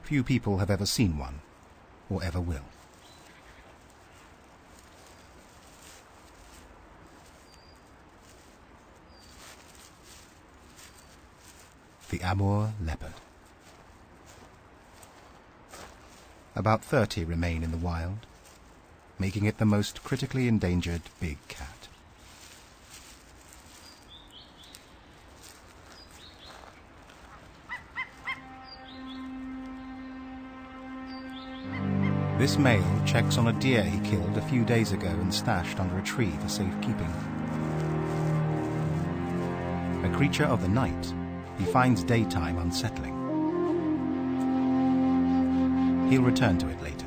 Few people have ever seen one, or ever will. The Amur leopard. About 30 remain in the wild, making it the most critically endangered big cat. This male checks on a deer he killed a few days ago and stashed under a tree for safekeeping. A creature of the night, he finds daytime unsettling. He'll return to it later.